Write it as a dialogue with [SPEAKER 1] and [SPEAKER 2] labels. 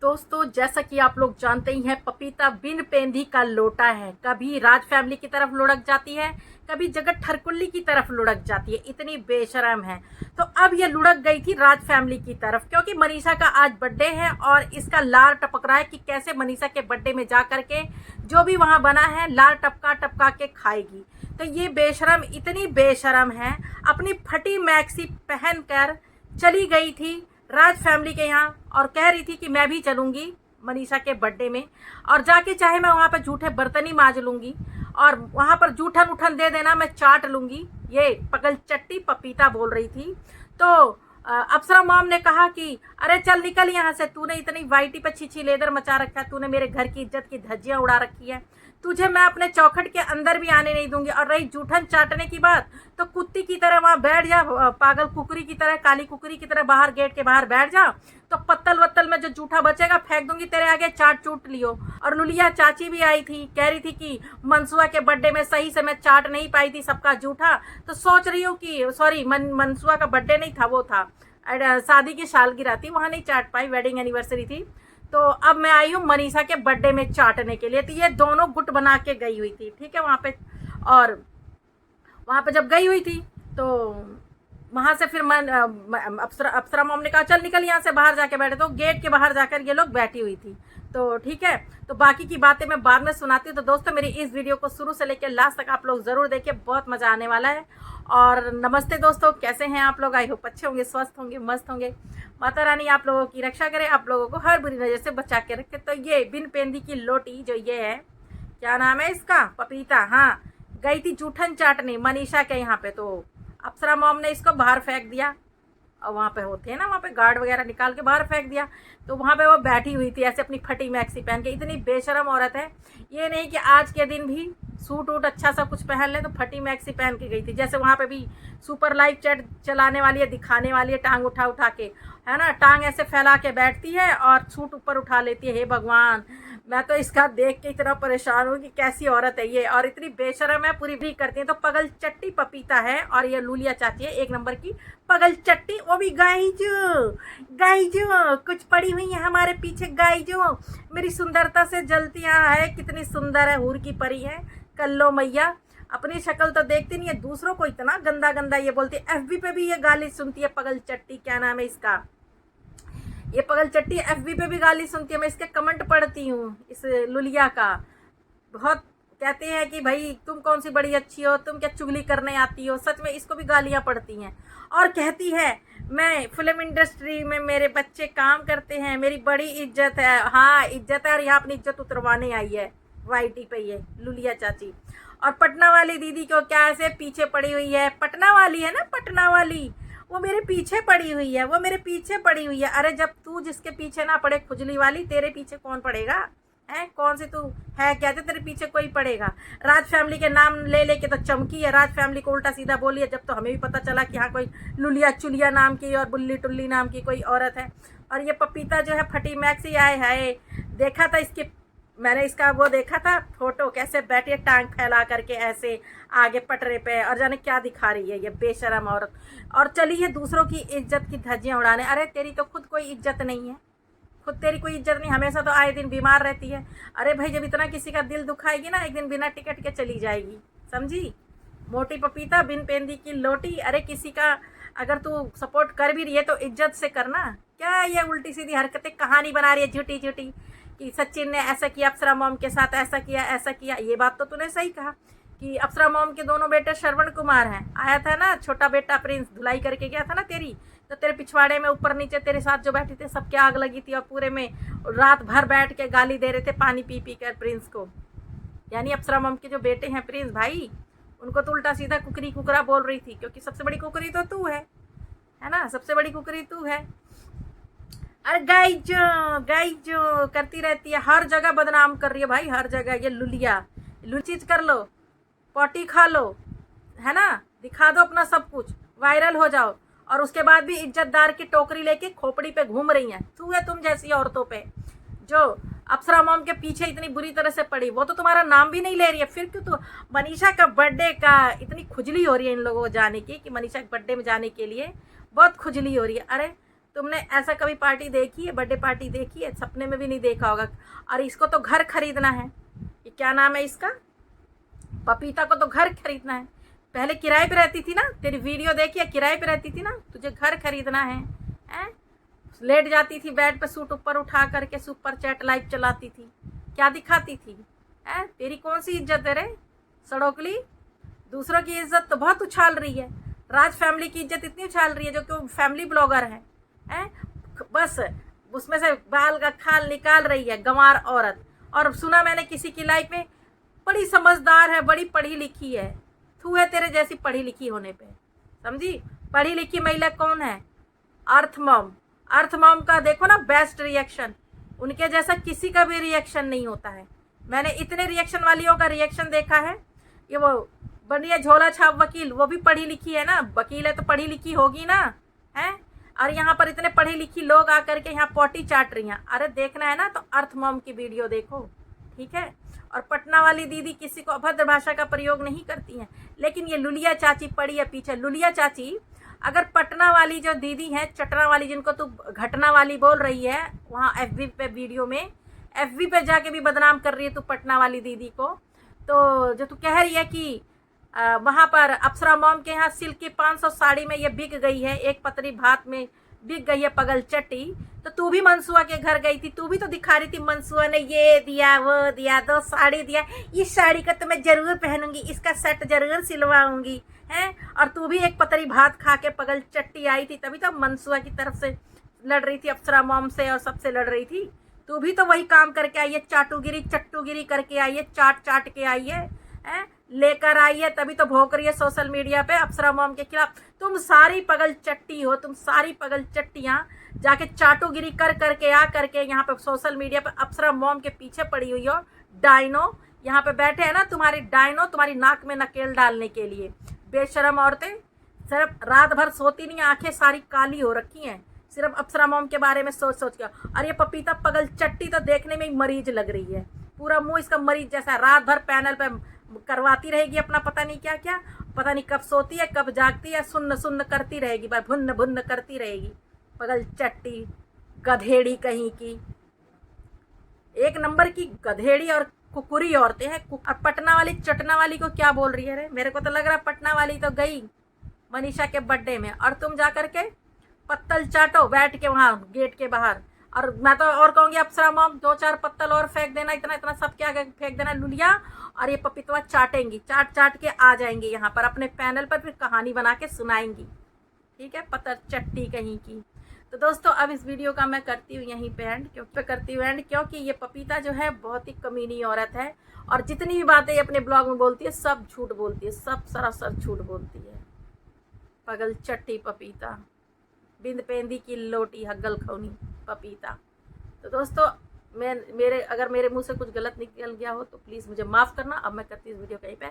[SPEAKER 1] दोस्तों जैसा कि आप लोग जानते ही हैं, पपीता बिन पेंदी का लोटा है। कभी राज फैमिली की तरफ लुढ़क जाती है, कभी जगत ठरकुल्ली की तरफ लुढ़क जाती है। इतनी बेशरम है। तो अब ये लुढ़क गई थी राज फैमिली की तरफ, क्योंकि मनीषा का आज बर्थडे है और इसका लार टपक रहा है कि कैसे मनीषा के बर्थडे में जा करके जो भी वहां बना है लार टपका टपका के खाएगी। तो ये बेशरम इतनी बेशरम है, अपनी फटी मैक्सी पहन कर चली गई थी राज फैमिली के यहाँ और कह रही थी कि मैं भी चलूंगी मनीषा के बर्थडे में, और जाके चाहे मैं वहाँ पर जूठे बर्तन ही मांज लूंगी और वहाँ पर जूठन उठन दे देना, मैं चाट लूंगी। ये पगल चट्टी पपीता बोल रही थी। तो अप्सरा मॉम ने कहा कि अरे चल निकल यहाँ से, तूने इतनी वाइटी पे छीछी लेदर मचा रखा है, तूने मेरे घर की इज्जत की धज्जियां उड़ा रखी है, तुझे मैं अपने चौखट के अंदर भी आने नहीं दूंगी। और रही जूठन चाटने की बात, तो कुत्ती की तरह वहां बैठ जा, पागल कुकरी की तरह, काली कुकरी की तरह बाहर गेट के बाहर बैठ जा, तो पत्तल वत्तल में जो जूठा बचेगा फेंक दूंगी तेरे आगे, चाट चूट लियो। और लुलिया चाची भी आई थी, कह रही थी कि मनसुआ के बर्थडे में सही से मैं चाट नहीं पाई थी सबका जूठा, तो सोच रही हूँ कि सॉरी मनसुआ का बर्थडे नहीं था, वो था शादी की सालगिरह थी, वहां नहीं चाट पाई, वेडिंग एनिवर्सरी थी। तो अब मैं आई हूँ मनीषा के बर्थडे में चाटने के लिए। तो ये दोनों गुट बना के गई हुई थी, ठीक है, वहाँ पे। और वहाँ पे जब गई हुई थी तो वहाँ से फिर अप्सरा मॉम ने कहा चल निकल यहाँ से, बाहर जाके बैठे। तो गेट के बाहर जाकर ये लोग बैठी हुई थी। तो ठीक है, तो बाकी की बातें मैं बाद में सुनाती हूँ। तो दोस्तों मेरी इस वीडियो को शुरू से लेकर लास्ट तक आप लोग ज़रूर देखिए, बहुत मज़ा आने वाला है। और नमस्ते दोस्तों, कैसे हैं आप लोग? आई होप अच्छे होंगे, स्वस्थ होंगे, मस्त होंगे। माता रानी आप लोगों की रक्षा करे, आप लोगों को हर बुरी नज़र से बचा के रखे। तो ये बिन पेंदी की लोटी जो ये है, क्या नाम है इसका, पपीता, हाँ, गई थी जूठन चाटने मनीषा के यहाँ पे। तो अप्सरा मॉम ने इसको बाहर फेंक दिया, और वहाँ पे होते हैं ना, वहाँ पे गार्ड वगैरह निकाल के बाहर फेंक दिया। तो वहाँ पे वो बैठी हुई थी ऐसे अपनी फटी मैक्सी पहन के। इतनी बेशरम औरत है, ये नहीं कि आज के दिन भी सूट वूट अच्छा सा कुछ पहन ले, तो फटी मैक्सी पहन के गई थी। जैसे वहाँ पे भी सुपर लाइव चैट चलाने वाली है, दिखाने वाली है, टांग उठा उठा के, है ना, टांग ऐसे फैला के बैठती है और सूट ऊपर उठा लेती है। हे भगवान, मैं तो इसका देख के इतना परेशान हूँ कि कैसी औरत है ये, और इतनी बेशरम है, पूरी भी करती है। तो पगल चट्टी पपीता है, और ये लूलिया चाची है एक नंबर की पगल चट्टी। वो भी गाइजो कुछ पड़ी हुई है हमारे पीछे, गाइजो मेरी सुंदरता से जलती है, कितनी सुंदर है, हूर की परी है, कल्लो मैया। अपनी शक्ल तो देखती नहीं है, दूसरों को इतना गंदा गंदा ये बोलती है। एफबी पे भी ये गाली सुनती है पगल चट्टी, क्या नाम है इसका, ये पगल चट्टी एफबी पे भी गाली सुनती है। मैं इसके कमेंट पढ़ती हूँ इस लुलिया का, बहुत कहते हैं कि भाई तुम कौन सी बड़ी अच्छी हो, तुम क्या चुगली करने आती हो। सच में इसको भी गालियाँ पड़ती हैं, और कहती है मैं फिल्म इंडस्ट्री में मेरे बच्चे काम करते हैं, मेरी बड़ी इज्जत है। हाँ इज्जत है, और यहाँ अपनी इज्जत उतरवाने आई है वाईटी पे ये लुलिया चाची। और पटना वाली दीदी को क्या ऐसे पीछे पड़ी हुई है, पटना वाली है ना, पटना वाली, वो मेरे पीछे पड़ी हुई है, वो मेरे पीछे पड़ी हुई है। अरे जब तू जिसके पीछे ना पड़े खुजली वाली, तेरे पीछे कौन पड़ेगा है? कौन सी तू है, क्या तेरे पीछे कोई पड़ेगा? राज फैमिली के नाम ले लेके तो चमकी है, राज फैमिली को उल्टा सीधा बोली है, जब तो हमें भी पता चला कि हाँ कोई लुलिया चुलिया नाम की और बुल्ली टुल्ली नाम की कोई औरत है। और ये पपीता जो है फटी मैक्सी, आए है, देखा था इसके, मैंने इसका वो देखा था फोटो, कैसे बैठी है टांग फैला करके ऐसे आगे पटरे पे, और जाने क्या दिखा रही है ये बेशरम औरत। और चली है दूसरों की इज्जत की धज्जियां उड़ाने। अरे तेरी तो खुद कोई इज्जत नहीं है, खुद तेरी कोई इज्जत नहीं, हमेशा तो आए दिन बीमार रहती है। अरे भाई जब इतना किसी का दिल दुखाएगी ना, एक दिन बिना टिकट के चली जाएगी, समझी, मोटी पपीता बिन पेंदी की लोटी। अरे किसी का अगर तू सपोर्ट कर भी रही है तो इज्जत से करना। क्या ये उल्टी सीधी हरकतें कहानी बना रही है झूठी झूठी, कि सचिन ने ऐसा किया अप्सरा मॉम के साथ, ऐसा किया ऐसा किया। ये बात तो तूने सही कहा कि अप्सरा मॉम के दोनों बेटे श्रवण कुमार हैं, आया था ना छोटा बेटा प्रिंस, धुलाई करके गया था ना तेरी, तो तेरे पिछवाड़े में ऊपर नीचे तेरे साथ जो बैठे थे सबके आग लगी थी, और पूरे में रात भर बैठ के गाली दे रहे थे पानी पी पी कर प्रिंस को। यानी अप्सरा मॉम के जो बेटे हैं प्रिंस भाई, उनको तो उल्टा सीधा कुकरी कुकरा बोल रही थी, क्योंकि सबसे बड़ी कुकरी तो तू है ना, सबसे बड़ी कुकरी तू है। अरे गाइजो करती रहती है, हर जगह बदनाम कर रही है भाई, हर जगह। ये लुलिया चीज कर लो, पॉटी खा लो, है ना, दिखा दो अपना सब कुछ, वायरल हो जाओ, और उसके बाद भी इज्जतदार की टोकरी लेके खोपड़ी पे घूम रही हैं। तू है तुम जैसी औरतों पे, जो अप्सरा मॉम के पीछे इतनी बुरी तरह से पड़ी, वो तो तुम्हारा नाम भी नहीं ले रही है, फिर क्यों? तो मनीषा का बर्थडे का इतनी खुजली हो रही है इन लोगों को जाने की, कि मनीषा के बर्थडे में जाने के लिए बहुत खुजली हो रही है। अरे तुमने ऐसा कभी पार्टी देखी है, बर्थडे पार्टी देखी है? सपने में भी नहीं देखा होगा। और इसको तो घर खरीदना है। ये क्या नाम है इसका, पपीता को तो घर खरीदना है। पहले किराए पे रहती थी ना, तेरी वीडियो देखी है, किराए पे रहती थी ना, तुझे घर खरीदना है। लेट जाती थी बेड पे, सूट ऊपर उठा करके सुपर चैट लाइव चलाती थी, क्या दिखाती थी? तेरी कौन सी इज्जत है रे सड़ोकली? दूसरों की इज्जत तो बहुत उछाल रही है, राज फैमिली की इज्जत इतनी उछाल रही है, जो कि वो फैमिली ब्लॉगर है। बस उसमें से बाल का खाल निकाल रही है, गंवार औरत। और सुना मैंने किसी की लाइफ में बड़ी समझदार है, बड़ी पढ़ी लिखी है। थू है तेरे जैसी पढ़ी लिखी होने पे, समझी? पढ़ी लिखी महिला कौन है? अर्थ मॉम। अर्थ मॉम का देखो ना बेस्ट रिएक्शन, उनके जैसा किसी का भी रिएक्शन नहीं होता है। मैंने इतने रिएक्शन वालियों का रिएक्शन देखा है। ये वो बढ़िया झोला छाप वकील, वो भी पढ़ी लिखी है ना, वकील है तो पढ़ी लिखी होगी ना, है? और यहाँ पर इतने पढ़ी लिखी लोग आकर के यहाँ पोटी चाट रही हैं। अरे देखना है ना तो अर्थ मॉम की वीडियो देखो, ठीक है? और पटना वाली दीदी किसी को अभद्र भाषा का प्रयोग नहीं करती हैं, लेकिन ये लुलिया चाची पड़ी है पीछे। लुलिया चाची, अगर पटना वाली जो दीदी है, चटना वाली, जिनको तू घटना वाली बोल रही है वहाँ FB पे वीडियो में, FB पे जाके भी बदनाम कर रही है तू पटना वाली दीदी को। तो जो तू कह रही है कि वहाँ पर अप्सरा मॉम के यहाँ सिल्क की 500 साड़ी में ये बिक गई है, एक पतरी भात में बिक गई है पगल चट्टी, तो तू भी मनसुआ के घर गई थी, तू भी तो दिखा रही थी मनसुआ ने ये दिया वो दिया, 2 साड़ी दिया, इस साड़ी को तो मैं जरूर पहनूंगी, इसका सेट जरूर सिलवाऊंगी, हैं? और तू भी एक पतरी भात खा के पगल चट्टी आई थी, तभी तो मनसुआ की तरफ से लड़ रही थी, अप्सरा मॉम से और सबसे लड़ रही थी। तू भी तो वही काम करके आई है, चाटूगिरी चट्टूगिरी करके आई है, चाट चाट के आई है, लेकर आई है, तभी तो भोंक रही है सोशल मीडिया पे अप्सरा मॉम के खिलाफ। तुम सारी पगल चट्टी हो, तुम सारी पगल चट्टियाँ जाके चाटूगिरी कर करके आ करके यहाँ पे सोशल मीडिया पे अप्सरा मॉम के पीछे पड़ी हुई हो। डायनो यहाँ पे बैठे हैं ना, तुम्हारी डायनो, तुम्हारी नाक में नकेल डालने के लिए। बेशरम औरतें सिर्फ रात भर सोती नहीं, आंखें सारी काली हो रखी हैं, सिर्फ अप्सरा मॉम के बारे में सोच सोच के। और ये पपीता पगल चट्टी तो देखने में ही मरीज लग रही है, पूरा मुंह इसका मरीज जैसा, रात भर पैनल पे करवाती रहेगी अपना पता नहीं क्या क्या, पता नहीं कब सोती है कब जागती है, सुन्न सुन्न करती रहेगी, भाई भुन्न भुन्न करती रहेगी, पगल चट्टी गधेड़ी कहीं की, एक नंबर की गधेड़ी और कुकुरी औरतें हैं। और पटना वाली चटना वाली को क्या बोल रही है रे? मेरे को तो लग रहा है पटना वाली तो गई मनीषा के बर्थडे में, और तुम जा करके पत्तल चाटो बैठ के वहाँ गेट के बाहर। और मैं तो और कहूँगी अप्सरा मॉम, 2-4 पत्तल और फेंक देना, इतना इतना सब क्या फेंक देना लुलिया, और ये पपीतवा चाटेंगी, चाट चाट के आ जाएंगे यहाँ पर अपने पैनल पर, फिर कहानी बना के सुनाएंगी, ठीक है? पत्थर चट्टी कहीं की। तो दोस्तों अब इस वीडियो का मैं करती हूँ यहीं पे एंड, क्योंकि ये पपीता जो है बहुत ही कमीनी औरत है, और जितनी भी बातें ये अपने ब्लॉग में बोलती है सब झूठ बोलती है, सब सरासर झूठ बोलती है। पगल चट्टी पपीता, बिंद पेंदी की लोटी हग्गल खौनी पपीता। तो दोस्तों अगर मेरे मुंह से कुछ गलत निकल गया हो तो प्लीज़ मुझे माफ़ करना। अब मैं करती हूँ इस वीडियो कहीं पे